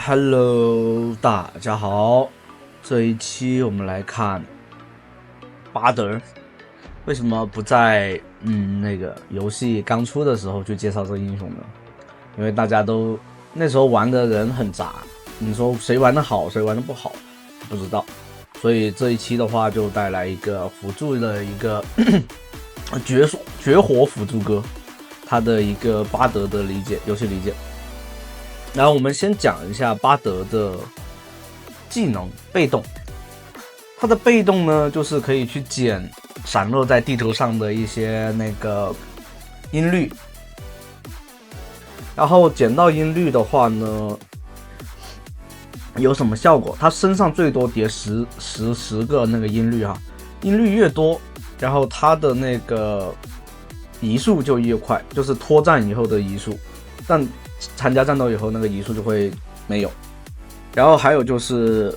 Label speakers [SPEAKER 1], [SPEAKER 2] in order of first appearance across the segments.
[SPEAKER 1] Hello，大家好。这一期我们来看巴德。为什么不在那个游戏刚出的时候去介绍这个英雄呢？因为大家都那时候玩的人很杂，你说谁玩的好，谁玩的不好，不知道。所以这一期的话，就带来一个辅助的一个绝活辅助哥，他的一个巴德的游戏理解。然后我们先讲一下巴德的技能被动。它的被动呢，就是可以去捡散落在地图上的一些那个音律。然后捡到音律的话呢，有什么效果？它身上最多叠十个那个音律哈，音律越多，然后它的那个移速就越快，就是脱战以后的移速，但参加战斗以后那个移速就会没有。然后还有就是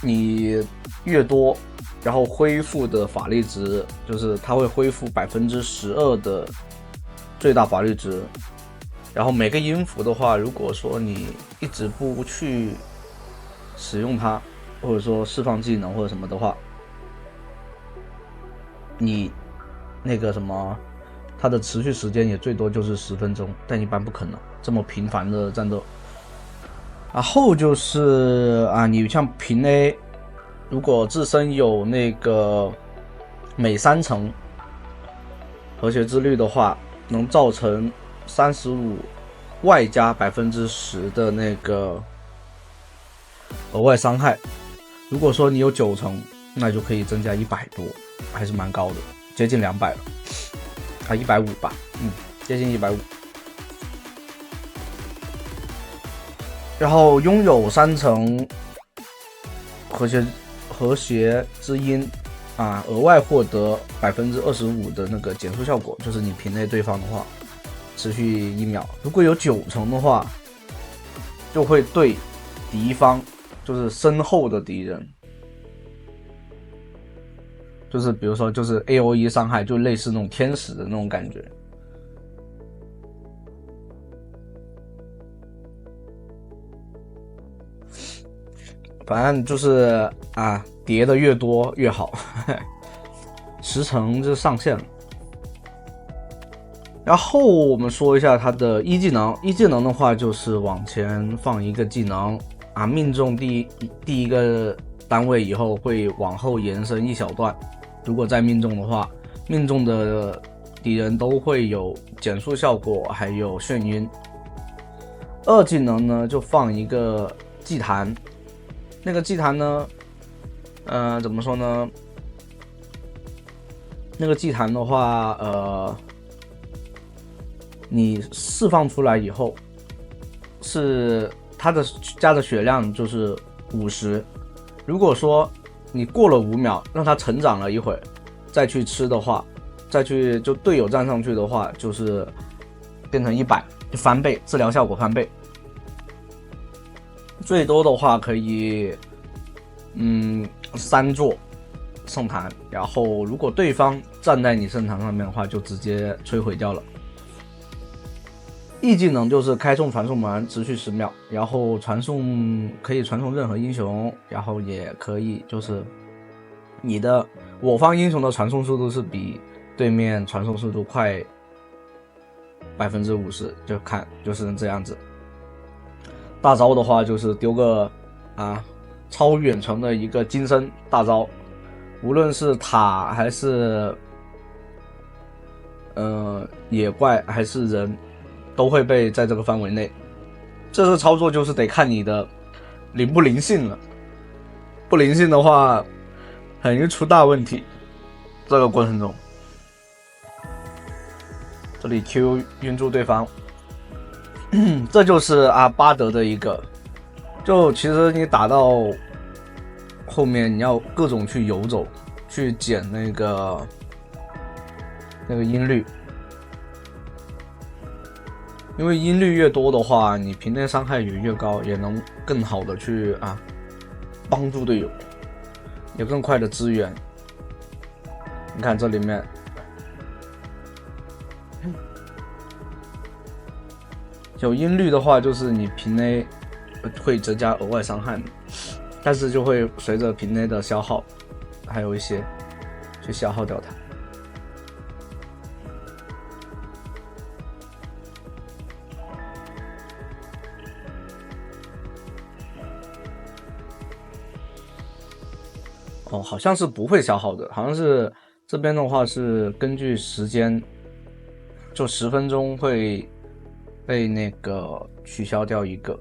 [SPEAKER 1] 你越多，然后恢复的法力值，就是它会恢复12%的最大法力值。然后每个音符的话，如果说你一直不去使用它，或者说释放技能或者什么的话，你那个什么它的持续时间也最多就是10分钟，但一般不可能这么频繁的战斗。然后就是你像平 A， 如果自身有那个每3层和谐之律的话，能造成35外加10%的那个额外伤害。如果说你有9层，那就可以增加100多，还是蛮高的，接近200了，150吧，接近150。然后拥有3层和谐之音额外获得25%的那个减速效果，就是你平内对方的话，持续1秒。如果有9层的话，就会对敌方，就是身后的敌人，就是比如说就是 AOE 伤害，就类似那种天使的那种感觉。反正就是叠的越多越好，10层就上限了。然后我们说一下它的一技能，一技能的话就是往前放一个技能命中第一个单位以后会往后延伸一小段，如果再命中的话，命中的敌人都会有减速效果，还有眩晕。二技能呢就放一个祭坛，那个祭坛呢怎么说呢，那个祭坛的话你释放出来以后，是它的加的血量就是50，如果说你过了5秒让它成长了一会再去吃的话，再去就队友站上去的话，就是变成100，就翻倍，治疗效果翻倍。最多的话可以3座圣坛，然后如果对方站在你圣坛上面的话，就直接摧毁掉了。E 技能就是开送传送门，持续10秒，然后可以传送任何英雄，然后也可以就是我方英雄的传送速度是比对面传送速度快50%，就是这样子。大招的话就是丢个超远程的一个金身大招，无论是塔还是野怪还是人，都会被在这个范围内。这个操作就是得看你的灵不灵性了，不灵性的话很容易出大问题。这个过程中，这里 Q 晕住对方，这就是巴德的一个。就其实你打到后面，你要各种去游走，去捡那个音律。因为音律越多的话，你平内伤害也越高，也能更好的去帮助队友，有更快的支援。你看这里面有音律的话，就是你平 A 会增加额外伤害嘛，但是就会随着瓶内的消耗，还有一些去消耗掉它。哦，好像是不会消耗的，好像是这边的话是根据时间，就10分钟会被那个取消掉一个，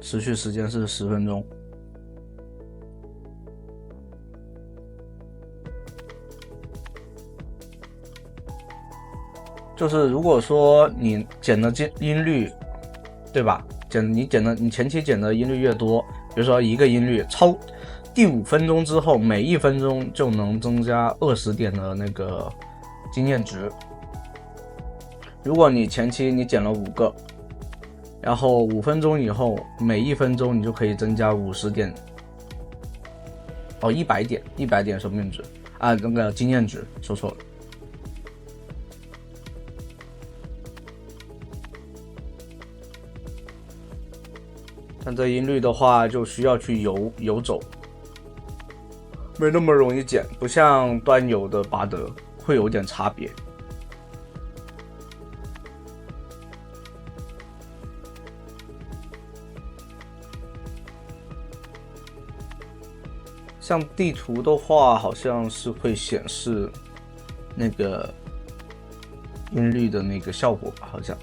[SPEAKER 1] 持续时间是10分钟。就是如果说你减的音律，对吧？你前期减的音律越多，比如说一个音律第5分钟之后，每1分钟就能增加20点的那个经验值。如果你前期你减了5个，然后5分钟以后，每1分钟你就可以增加50点，哦，100点生命值啊，那个经验值说错了。但这音律的话，就需要去游走，没那么容易减，不像端游的巴德会有点差别。像地图的话，好像是会显示那个音律的那个效果吧，好像。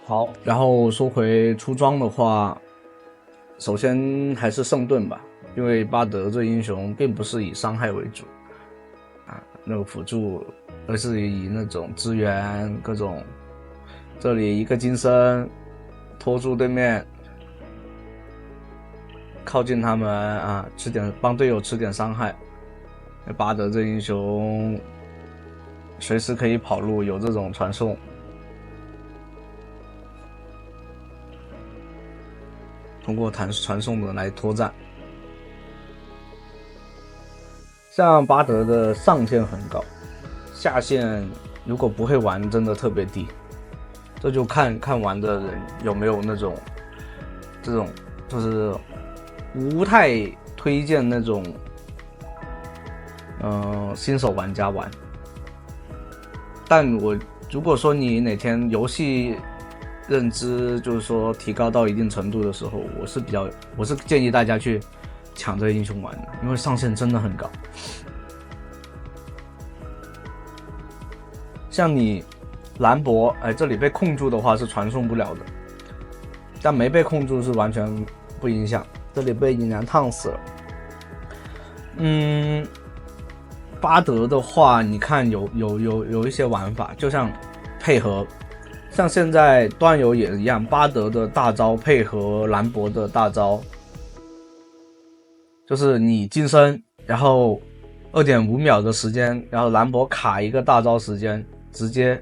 [SPEAKER 1] 好，然后说回出装的话，首先还是圣盾吧，因为巴德这英雄并不是以伤害为主啊，那个辅助，而是以那种支援各种，这里一个金身拖住对面，靠近他们啊，帮队友吃点伤害。巴德这英雄随时可以跑路，有这种传送。通过传送的来拖战，像巴德的上限很高，下限如果不会玩真的特别低，这就看玩的人有没有这种就是不太推荐那种新手玩家玩，但如果说你哪天游戏认知就是说提高到一定程度的时候，我是建议大家去抢这个英雄玩的，因为上限真的很高。像你兰博，这里被控住的话是传送不了的，但没被控住是完全不影响。这里被引燃烫死了。巴德的话，你看有一些玩法，就像配合。像现在端游也一样，巴德的大招配合兰博的大招，就是你近身，然后2.5秒的时间，然后兰博卡一个大招时间，直接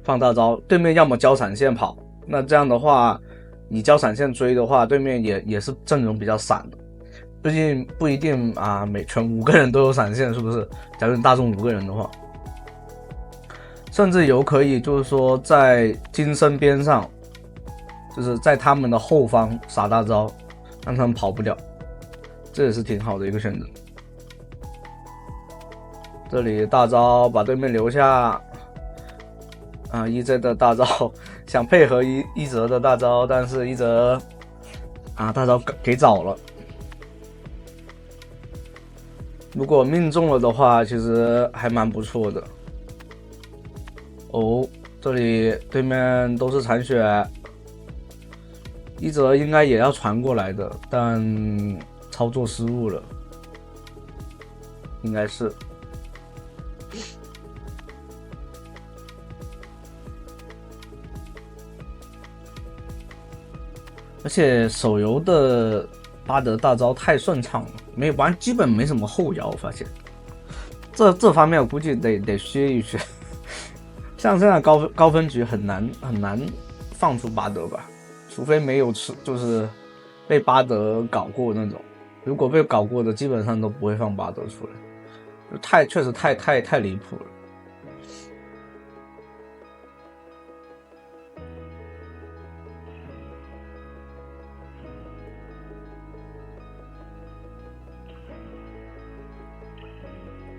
[SPEAKER 1] 放大招，对面要么交闪现跑，那这样的话，你交闪现追的话，对面也是阵容比较散的，毕竟不一定啊，全5个人都有闪现，是不是？假如你大众5个人的话。甚至有可以就是说在金身边上，就是在他们的后方撒大招，让他们跑不了，这也是挺好的一个选择。这里大招把对面留下啊，EZ 的大招想配合一泽的大招，但是一泽啊大招给早了。如果命中了的话，其实还蛮不错的。哦，这里对面都是残血，一泽应该也要传过来的，但操作失误了，应该是。而且手游的巴德大招太顺畅了，基本没什么后摇，我发现。这方面我估计得削一削。像现在高分局很难放出巴德吧，除非没有就是被巴德搞过那种，如果被搞过的基本上都不会放巴德出来，确实太离谱了。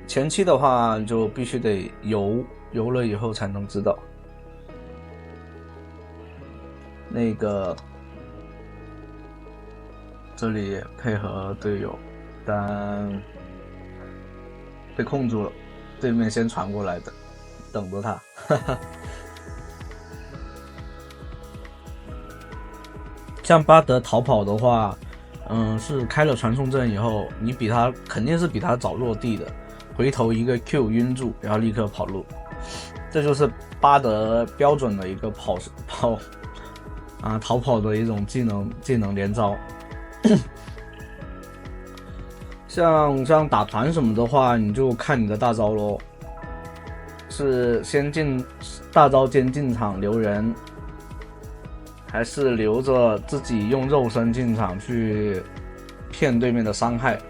[SPEAKER 1] 前期的话就必须得游了以后才能知道。那个这里配合队友，但被控住了，对面先传过来的，等着他。像巴德逃跑的话，是开了传送阵以后，你比他肯定是比他早落地的，回头一个 Q 晕住，然后立刻跑路，这就是巴德标准的一个逃跑的一种技能连招。像打团什么的话，你就看你的大招咯，是先进大招先进场留人，还是留着自己用肉身进场去骗对面的伤害？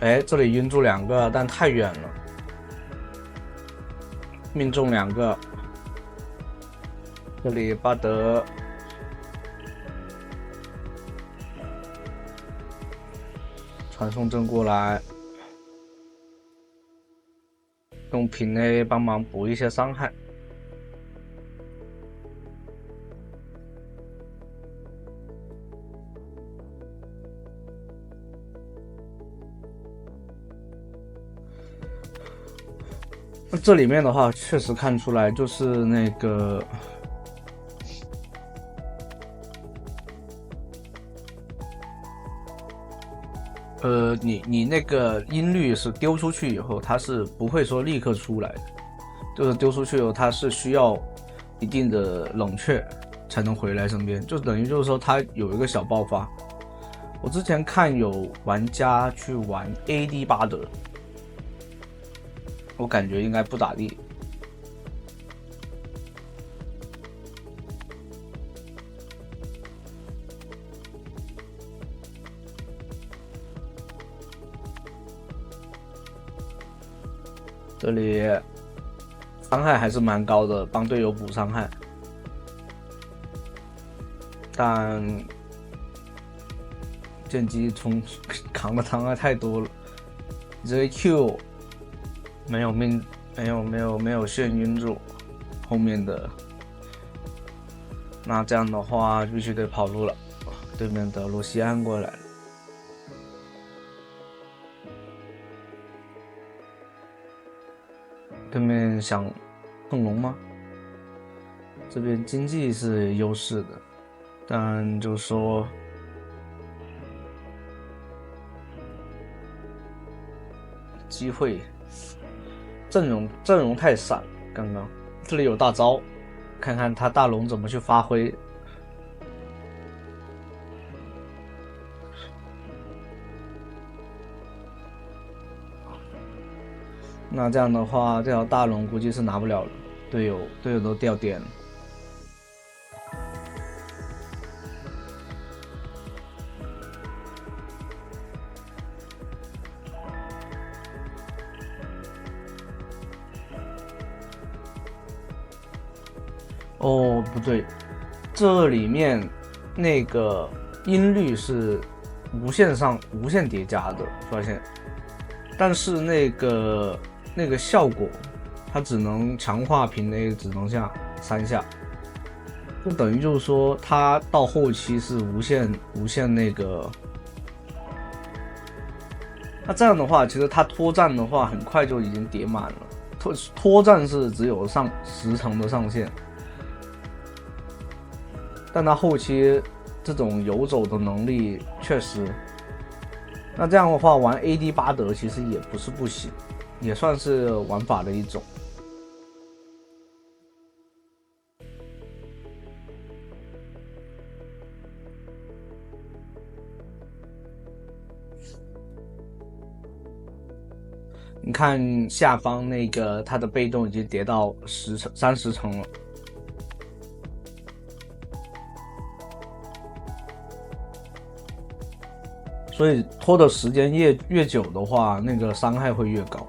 [SPEAKER 1] 哎，这里晕住2个，但太远了，命中2个。这里巴德传送阵过来，用平 A 帮忙补一些伤害。这里面的话，确实看出来就是那个。你那个音律是丢出去以后，它是不会说立刻出来的，就是丢出去以后，它是需要一定的冷却才能回来身边，就等于就是说它有一个小爆发。我之前看有玩家去玩 AD 巴德，我感觉应该不咋地。这里伤害还是蛮高的，帮队友补伤害，但剑姬扛的伤害太多了，这 Q 没有眩晕住后面的，那这样的话必须得跑路了，对面的罗西安过来了。对面想控龙吗？这边经济是优势的，但就说机会阵容太散。刚刚这里有大招，看看他大龙怎么去发挥。那这样的话，这条大龙估计是拿不了了，队友都掉电了。哦，不对，这里面那个音律是无限叠加的，发现，但是那个效果，它只能强化平 A， 只能下3下，就等于就是说，它到后期是无限那个。那这样的话，其实它脱战的话，很快就已经叠满了。脱战是只有10层的上限。但他后期这种游走的能力确实，那这样的话玩 AD 巴德其实也不是不行，也算是玩法的一种。你看下方那个他的被动已经叠到30层了。所以拖的时间越久的话，那个伤害会越高。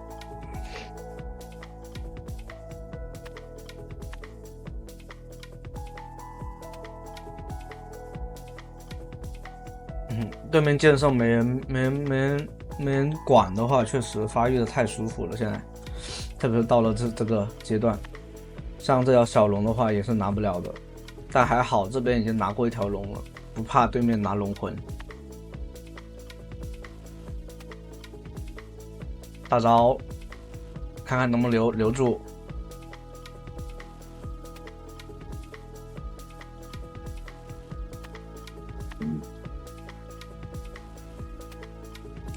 [SPEAKER 1] 对面剑圣没人管的话，确实发育的太舒服了。现在，特别是到了这个阶段，像这条小龙的话也是拿不了的，但还好这边已经拿过一条龙了，不怕对面拿龙魂。大招，看看能不能留住。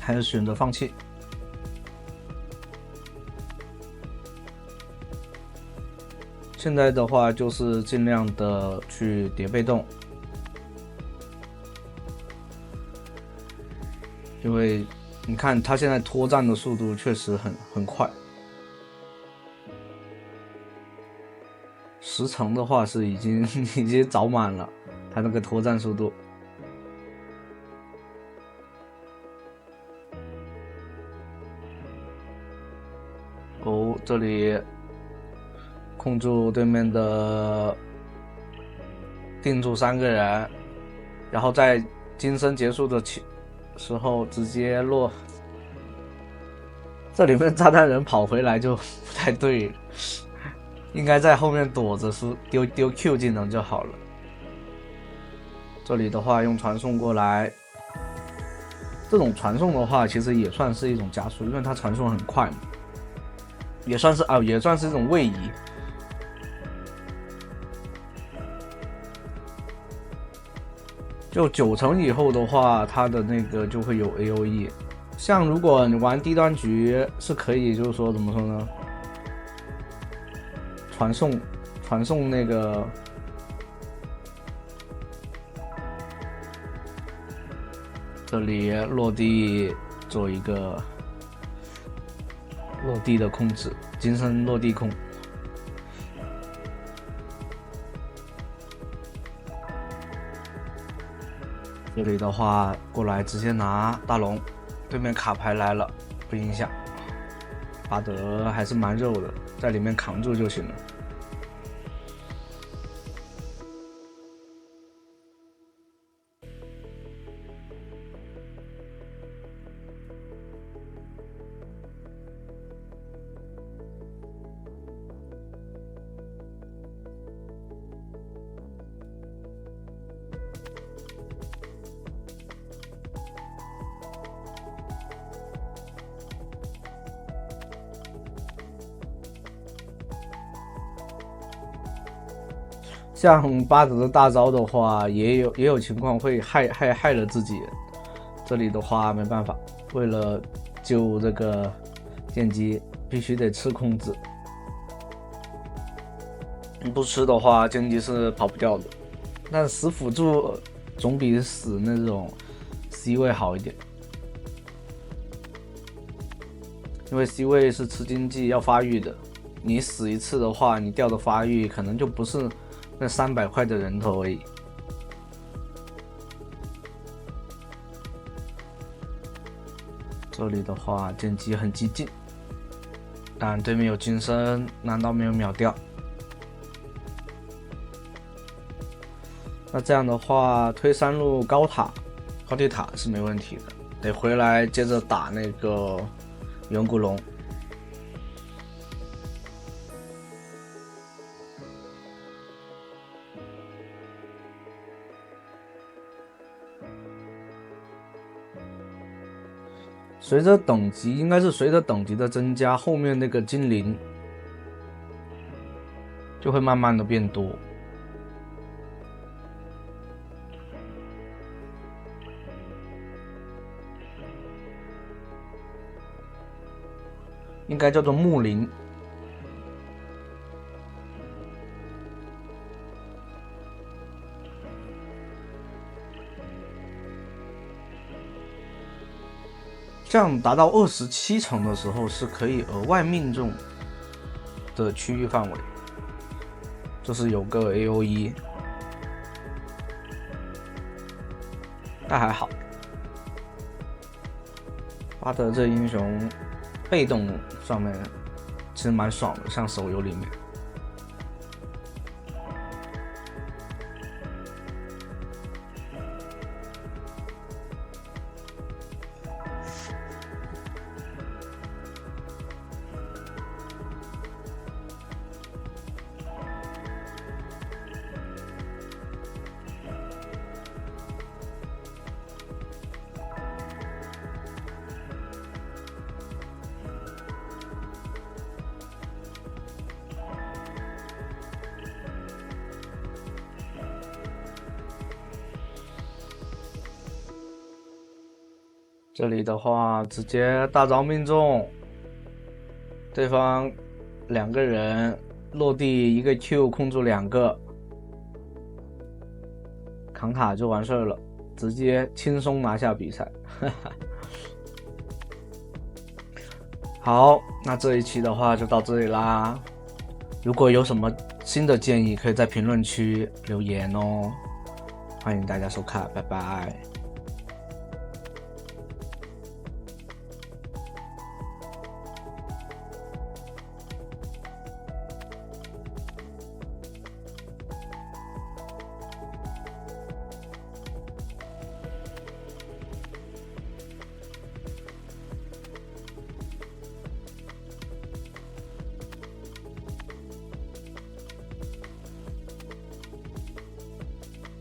[SPEAKER 1] 还是选择放弃。现在的话就是尽量的去叠被动，因为你看他现在脱战的速度确实很快，10层的话是已经早满了，他那个脱战速度。哦，这里控住对面的，定住3个人，然后在金身结束的时候直接落。这里面炸弹人跑回来就不太对，应该在后面躲着丢 Q 技能就好了。这里的话用传送过来，这种传送的话其实也算是一种加速，因为它传送很快嘛。也算是一种位移。就9层以后的话，它的那个就会有 AOE。像如果你玩低端局是可以，就是说怎么说呢？传送那个。这里落地做一个。落地的控制，金身落地控。这里的话过来直接拿大龙，对面卡牌来了不影响。巴德还是蛮肉的，在里面扛住就行了。像巴德的大招的话，也有情况会害了自己。这里的话没办法，为了救这个剑姬，必须得吃控制。不吃的话，剑姬是跑不掉的。但死辅助总比死那种 C 位好一点，因为 C 位是吃经济要发育的。你死一次的话，你掉的发育可能就不是那300块的人头而已。这里的话，剑姬很激进，但对面有金身，难道没有秒掉？那这样的话，推3路高地塔是没问题的，得回来接着打那个远古龙。随着等级，应该是随着等级的增加，后面那个精灵就会慢慢的变多。应该叫做木灵。这样达到27层的时候是可以额外命中的区域范围，就是有个 AOE， 但还好。巴德这英雄被动上面其实蛮爽的，像手游里面。这里的话直接大招命中，对方2个人落地一个 Q 控住2个，扛塔就完事了，直接轻松拿下比赛。好，那这一期的话就到这里啦。如果有什么新的建议，可以在评论区留言哦。欢迎大家收看，拜拜。